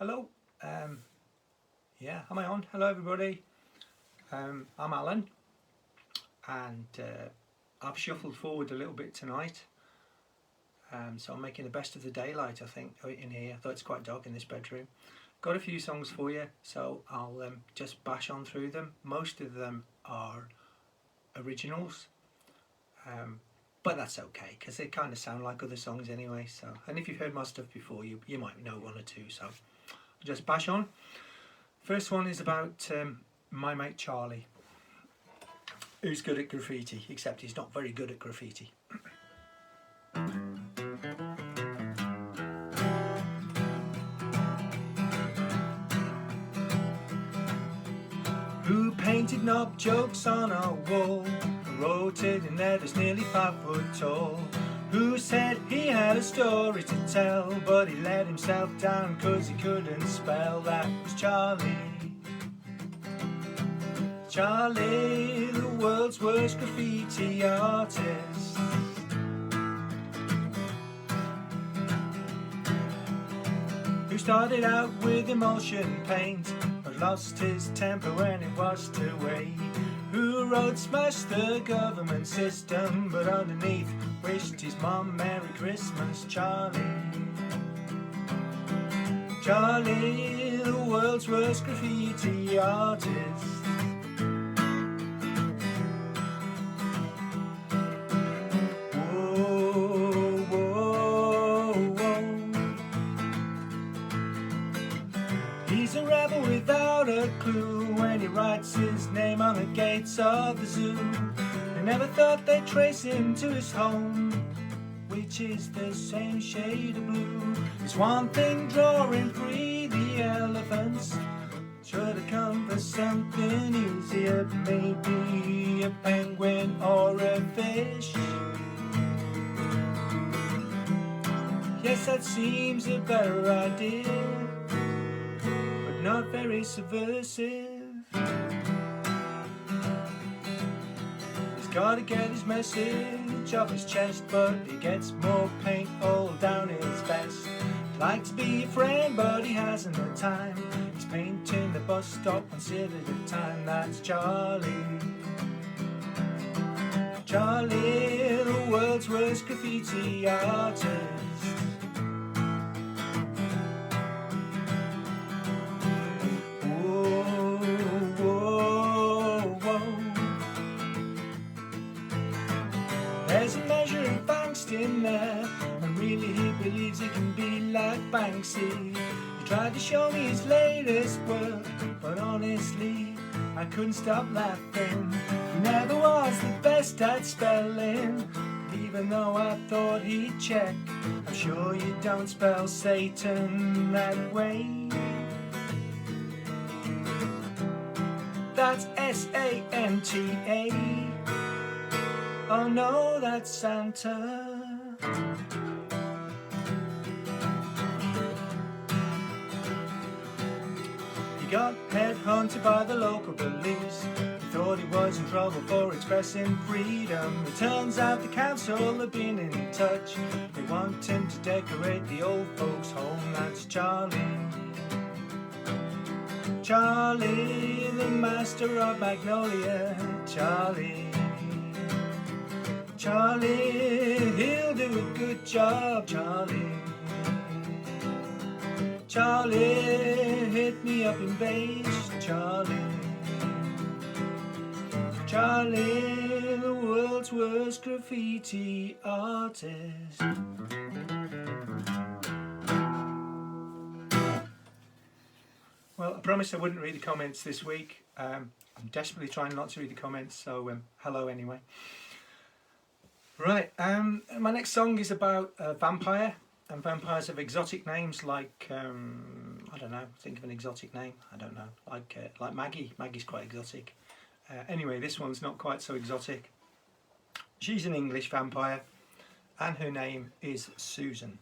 Hello, am I on? Hello everybody, I'm Alan, and I've shuffled forward a little bit tonight, so I'm making the best of the daylight, I think, in here, though it's quite dark in this bedroom. Got a few songs for you, so I'll just bash on through them. Most of them are originals, but that's okay, because they kind of sound like other songs anyway. So, and if you've heard my stuff before, you might know one or two, so just bash on. First one is about my mate Charlie, who's good at graffiti, except he's not very good at graffiti. Who painted knob jokes on our wall, wrote it in letters nearly 5 foot tall. Who said he had a story to tell, but he let himself down 'cause he couldn't spell. That was Charlie. Charlie, the world's worst graffiti artist. Who started out with emulsion paint, but lost his temper when it was too late. Who wrote smash the government system, but underneath wished his mom Merry Christmas. Charlie. Charlie, the world's worst graffiti artist. Whoa, whoa, whoa. He's a rebel without a clue when he writes his name on the gates of the zoo. They never thought they'd trace him to his home, which is the same shade of blue. There's one thing drawing free the elephants. Should have come for something easier, maybe a penguin or a fish. Yes, that seems a better idea, but not very subversive. He's gotta get his message off his chest, but he gets more paint all down his vest. He'd like to be a friend, but he hasn't the time. He's painting the bus stop one city at a time. That's Charlie. Charlie, the world's worst graffiti artist. There's a measure of angst in there, and really he believes he can be like Banksy. He tried to show me his latest work, but honestly I couldn't stop laughing. He never was the best at spelling, but even though I thought he'd check, I'm sure you don't spell Satan that way. That's S-A-N-T-A. Oh no, that's Santa. He got headhunted by the local police. He thought he was in trouble for expressing freedom. It turns out the council have been in touch. They want him to decorate the old folks' home. That's Charlie. Charlie, the master of Magnolia. Charlie. Charlie, he'll do a good job, Charlie. Charlie, hit me up in bass, Charlie. Charlie, the world's worst graffiti artist. Well, I promised I wouldn't read the comments this week. I'm desperately trying not to read the comments, so hello anyway. Right, my next song is about a vampire, and vampires have exotic names like, I don't know, think of an exotic name, I don't know, like Maggie. Maggie's quite exotic. Anyway, this one's not quite so exotic. She's an English vampire, and her name is Susan.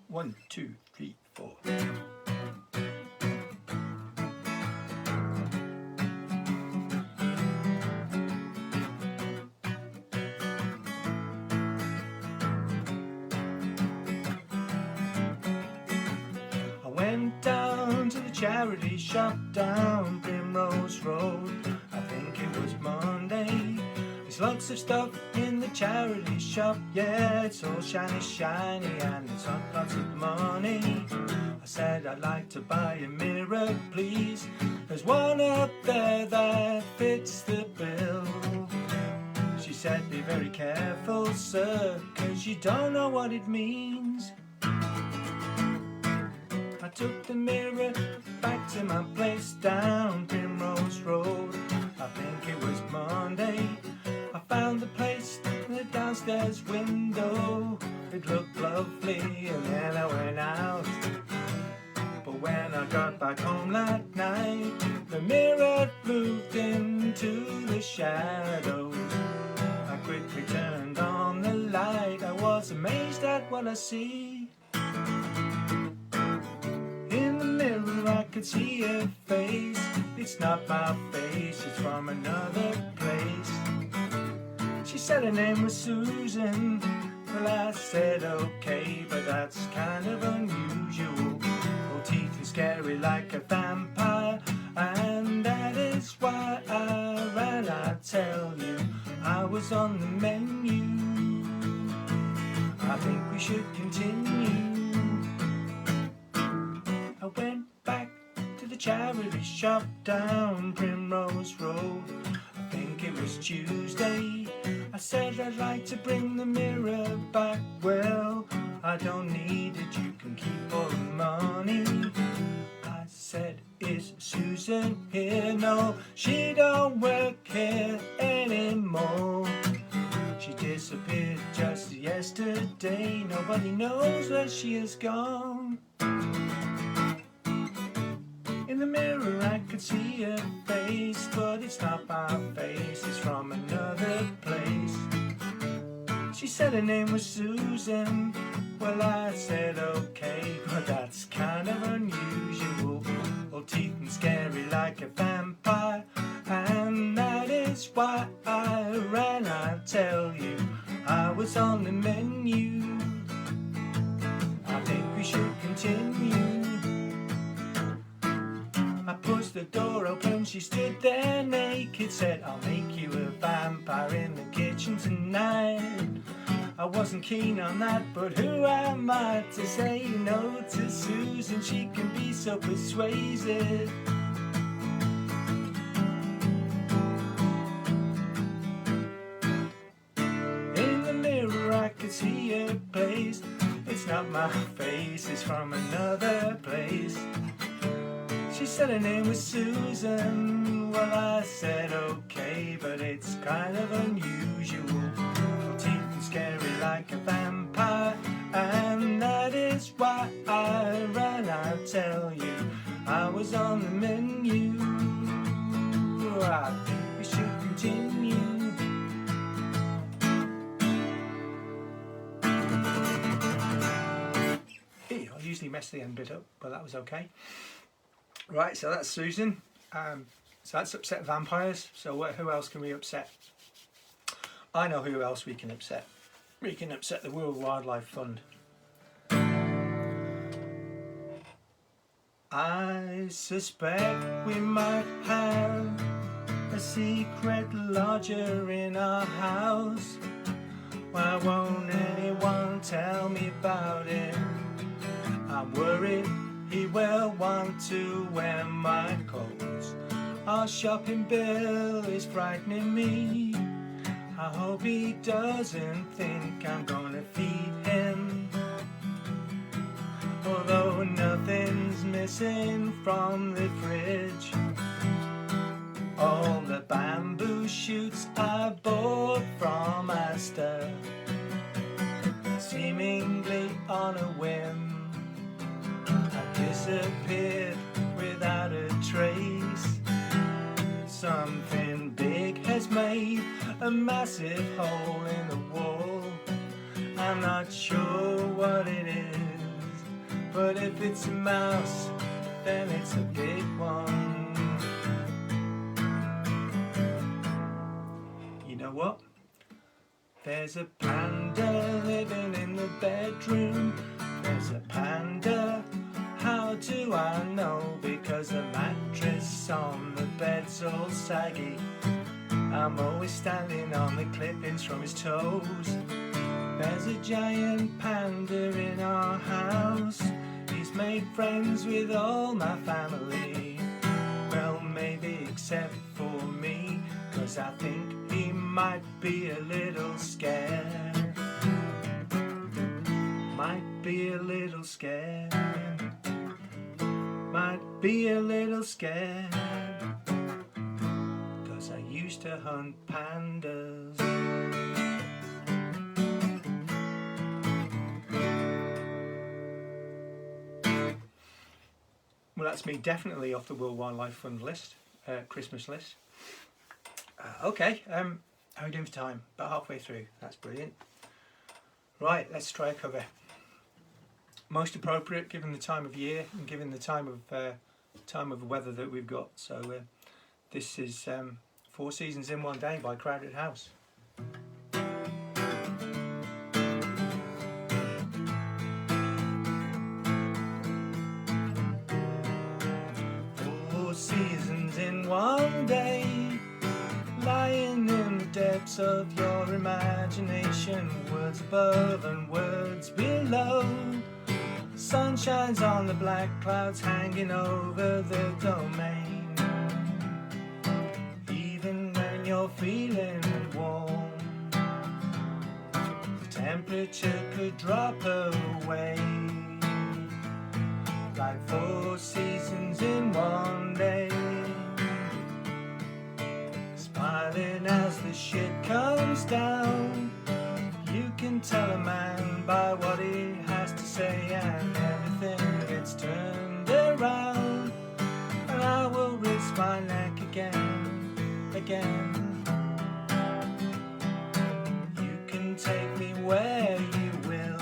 1, 2, 3, 4. charity shop down Primrose Road. I think it was Monday. There's lots of stuff in the charity shop, yeah, it's all shiny, shiny, and it's got lots of money. I said I'd like to buy a mirror, please. There's one up there that fits the bill. She said, be very careful, sir, 'cause you don't know what it means. I took the mirror back to my place down Primrose Road. I think it was Monday. I found the place in the downstairs window. It looked lovely, and then I went out. But when I got back home that night, the mirror moved into the shadows. I quickly turned on the light. I was amazed at what I see. In the mirror I could see a face. It's not my face, it's from another place. She said her name was Susan. Well, I said okay, but that's kind of unusual. Her teeth are scary like a vampire, and that is why I ran. I tell you, I was on the menu. I think we should continue. I went back to the charity shop down Primrose Road. I think it was Tuesday. I said I'd like to bring the mirror back. Well, I don't need it, you can keep all the money. I said, is Susan here? No, she don't work here anymore. She disappeared just yesterday. Nobody knows where she has gone. In the mirror I could see her face, but it's not my face, it's from another place. She said her name was Susan. Well, I said okay, but that's kind of unusual. All teeth and scary like a vampire, and that is why I ran. I tell you, I was on the menu. I think we should continue. I pushed the door open, she stood there naked. Said, I'll make you a vampire in the kitchen tonight. I wasn't keen on that, but who am I to say no to Susan? She can be so persuasive. In the mirror I could see her place. It's not my face, it's from another place. She said her name was Susan. Well, I said okay, but it's kind of unusual. Her teeth and scary like a vampire, and that is why I ran. I tell you, I was on the menu. I think we should continue. I usually mess the end bit up, but that was okay. Right, so that's Susan. So that's upset vampires. So who else can we upset? I know who else we can upset. We can upset the World Wildlife Fund. I suspect we might have a secret lodger in our house. Why won't anyone tell me about it? I'm worried he will want to wear my clothes. Our shopping bill is frightening me. I hope he doesn't think I'm gonna feed him. Although nothing's missing from the fridge, all the bamboo shoots I bought from Astor, seemingly on a whim, disappeared without a trace. Something big has made a massive hole in the wall. I'm not sure what it is, but if it's a mouse, then it's a big one. You know what? There's a panda living in the bedroom. There's a panda. How do I know? Because legs all saggy. I'm always standing on the clippings from his toes. There's a giant panda in our house. He's made friends with all my family. Well, maybe except for me, 'cause I think he might be a little scared. Might be a little scared. Might be a little scared. 'Cause I used to hunt pandas. Well, that's me definitely off the World Wildlife Fund list, Christmas list. Okay, how are we doing for time? About halfway through. That's brilliant. Right, let's try a cover. Most appropriate given the time of year and given the time of weather that we've got. So this is 4 Seasons in One Day by Crowded House. 4 seasons in one day, lying in the depths of your imagination, words above and words below. Sun shines on the black clouds hanging over the domain. Even when you're feeling warm, the temperature could drop away. Like 4 seasons in one day, smiling as the shit comes down. You can tell a man by what he has to say, and everything gets turned around. And I will risk my neck again, again. You can take me where you will,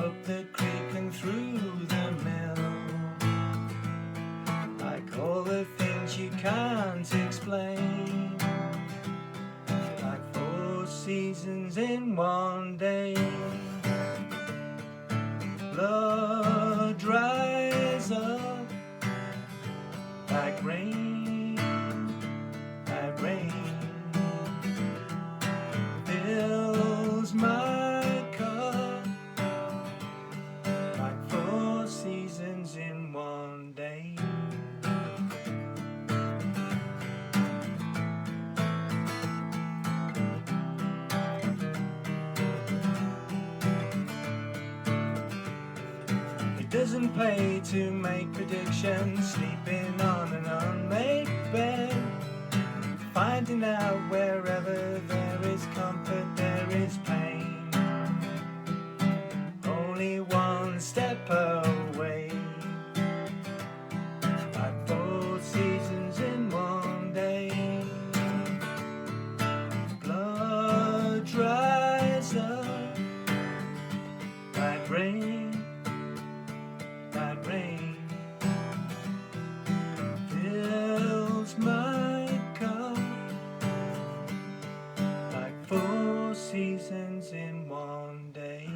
up the creek and through the mill, like all the things you can't explain. Like 4 seasons in one day. Blood dries up like rain, like rain fills my cup. Like 4 seasons in one day. It doesn't pay to make predictions, sleeping on an unmade bed, finding out wherever there is comfort there is pain. Only one step away. Like 4 seasons in one day. Blood dries up like rain, like rain fills my cup. Like 4 seasons in one day.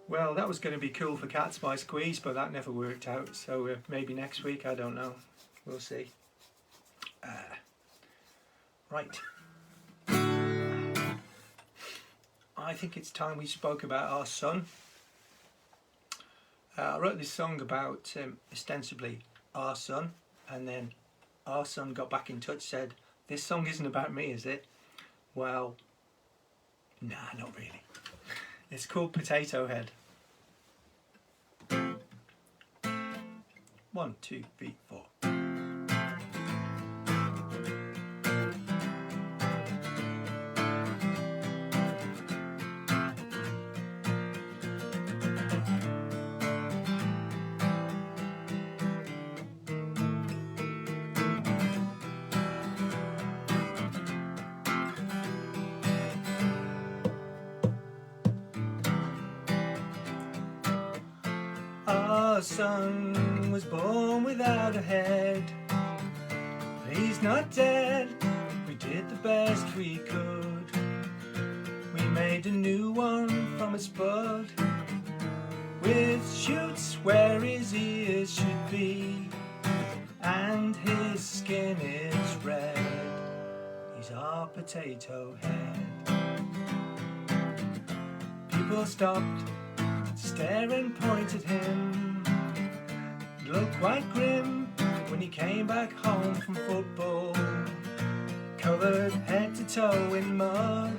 Well, that was going to be cool for Cats by Squeeze, but that never worked out. So maybe next week, I don't know. We'll see. Right. I think it's time we spoke about our son. I wrote this song about ostensibly our son, and then our son got back in touch, said, "This song isn't about me, is it?" Well, nah, not really. It's called Potato Head. 1, 2, 3, 4. Our son was born without a head, but he's not dead. We did the best we could. We made made a new one from its bud, with shoots where his ears should be, and his skin is red. He's our potato head. People stopped to stare and point at him. He looked quite grim when he came back home from football, covered head to toe in mud.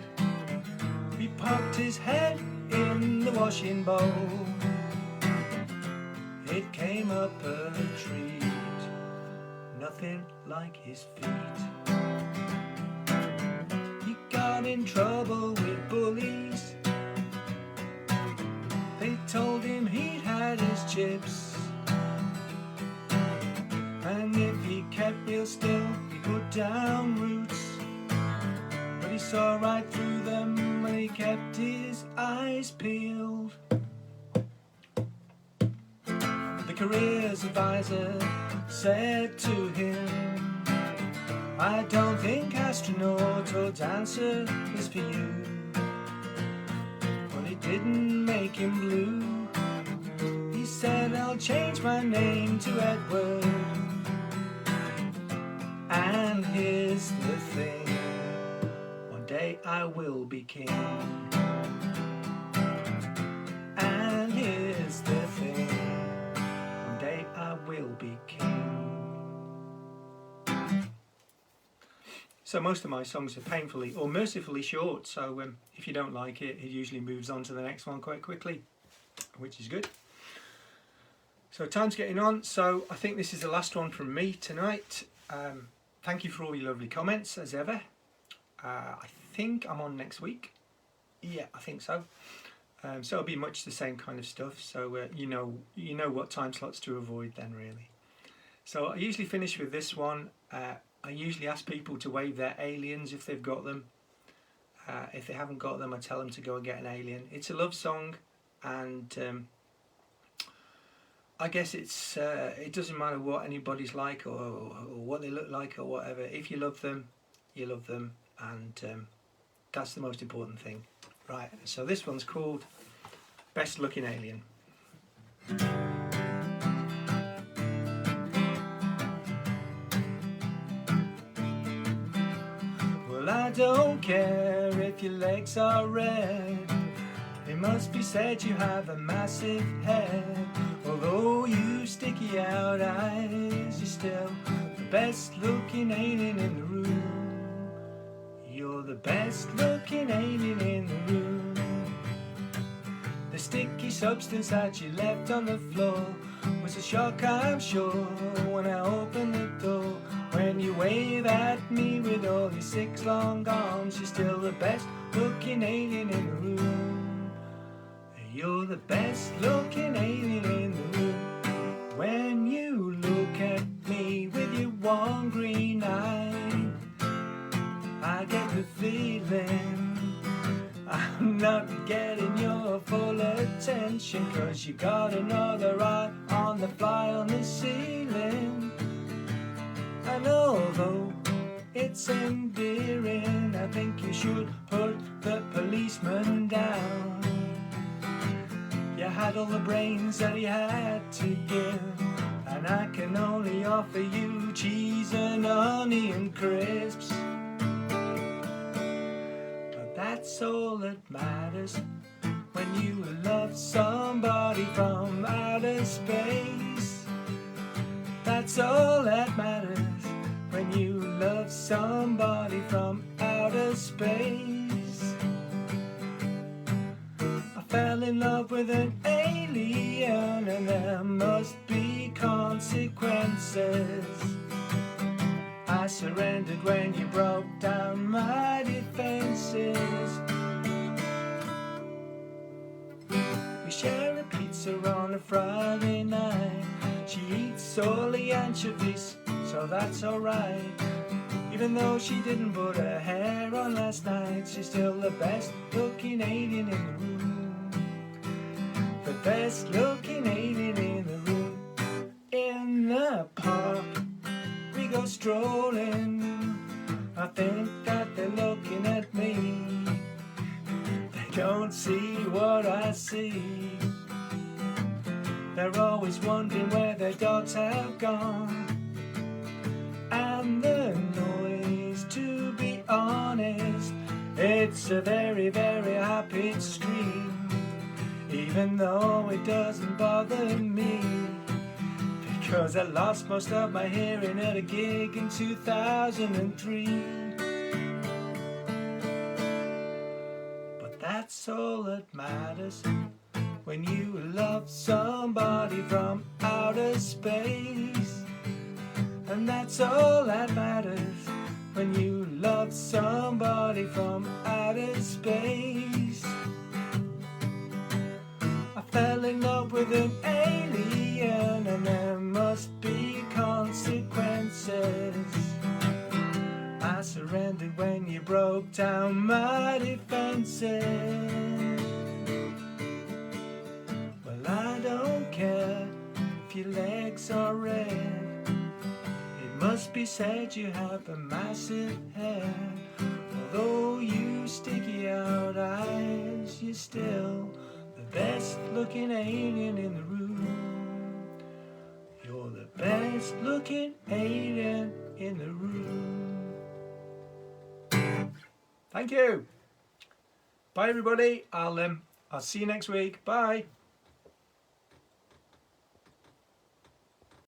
He popped his head in the washing bowl. It came up a treat, nothing like his feet. He got in trouble with bullies. They told him he'd had his chips, and if he kept real still, he put down roots. But he saw right through them when he kept his eyes peeled. The careers advisor said to him, I don't think astronaut or dancer is for you. But it didn't make him blue. He said, I'll change my name to Edward. And here's the thing, one day I will be king. And here's the thing, one day I will be king. So most of my songs are painfully or mercifully short, so if you don't like it, it usually moves on to the next one quite quickly, which is good. So time's getting on, so I think this is the last one from me tonight. Thank you for all your lovely comments, as ever. I think I'm on next week. Yeah, I think so. So it'll be much the same kind of stuff, so you know what time slots to avoid then, really. So I usually finish with this one. I usually ask people to wave their aliens if they've got them. If they haven't got them, I tell them to go and get an alien. It's a love song, and I guess it doesn't matter what anybody's like or what they look like or whatever. If you love them, you love them, and that's the most important thing. Right, so this one's called Best Looking Alien. Well, I don't care if your legs are red. It must be said you have a massive head. Although you sticky out eyes, you're still the best looking alien in the room. You're the best looking alien in the room. The sticky substance that you left on the floor was a shock, I'm sure, when I opened the door. When you wave at me with all your 6 long arms, you're still the best looking alien in the room. You're the best looking alien in the room. When you look at me with your one green eye, I get the feeling I'm not getting your full attention, 'cause you got another eye on the fly on the ceiling. And although it's endearing, I think you should put the policeman down. You had all the brains that he had to give, and I can only offer you cheese and onion crisps. But that's all that matters when you love somebody from outer space. That's all that matters when you love somebody from outer space. I fell in love with an alien, and there must be consequences. I surrendered when you broke down my defenses. We share a pizza on a Friday night. She eats all the anchovies, so that's alright. Even though she didn't put her hair on last night, she's still the best looking alien in the room. The best looking alien in the room. In the park we go strolling. I think that they're looking at me. They're don't see what I see. They're always wondering where their dogs have gone. And the noise, to be honest, it's a very, very happy scream. Even though it doesn't bother me, because I lost most of my hearing at a gig in 2003. But that's all that matters when you love somebody from outer space. And that's all that matters when you love somebody from outer space. I fell in love with an alien, and there must be consequences. I surrendered when you broke down my defenses. Well, I don't care if your legs are red. It must be said you have a massive head. Although you sticky out eyes, you're still the best looking alien in the room. You're the best looking alien in the room. Thank you. Bye everybody. I'll see you next week. Bye.